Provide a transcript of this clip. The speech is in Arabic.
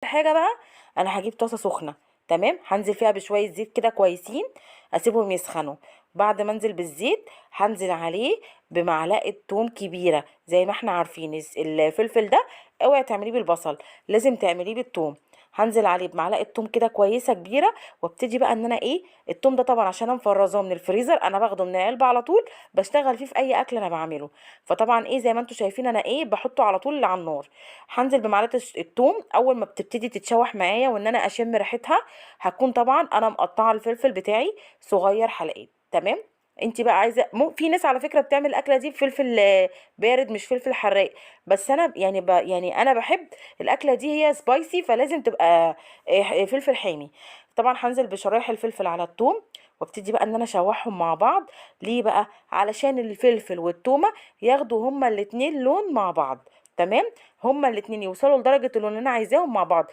حاجه بقى، انا هجيب طاسه سخنه، تمام، هنزل فيها بشويه زيت كده كويسين، اسيبهم يسخنوا. بعد ما انزل بالزيت هنزل عليه بمعلقه توم كبيره. زي ما احنا عارفين الفلفل ده اوعي تعمليه بالبصل، لازم تعمليه بالثوم. هنزل عليه بمعلقه توم كده كويسه كبيره، وابتدي بقى ان انا ايه، التوم ده طبعا عشان انا مفرزاه من الفريزر، انا باخده من العلبه على طول بشتغل فيه في اي اكل انا بعمله. فطبعا ايه زي ما انتم شايفين انا ايه بحطه على طول على النار. هنزل بمعلقه التوم، اول ما بتبتدي تتشوح معايا وان انا اشم ريحتها، هكون طبعا انا مقطعه الفلفل بتاعي صغير حلقات، تمام. انت بقى عايزه في ناس على فكره بتعمل الاكله دي بفلفل بارد مش فلفل حراق، بس انا يعني يعني انا بحب الاكله دي هي سبايسي، فلازم تبقى فلفل حامي. طبعا هنزل بشرايح الفلفل على الثوم، وابتدي بقى ان انا اشوحهم مع بعض. ليه بقى؟ علشان الفلفل والتومه ياخدوا هما الاتنين لون مع بعض، تمام، هما الاتنين يوصلوا لدرجه اللون اللي انا عايزاهم مع بعض.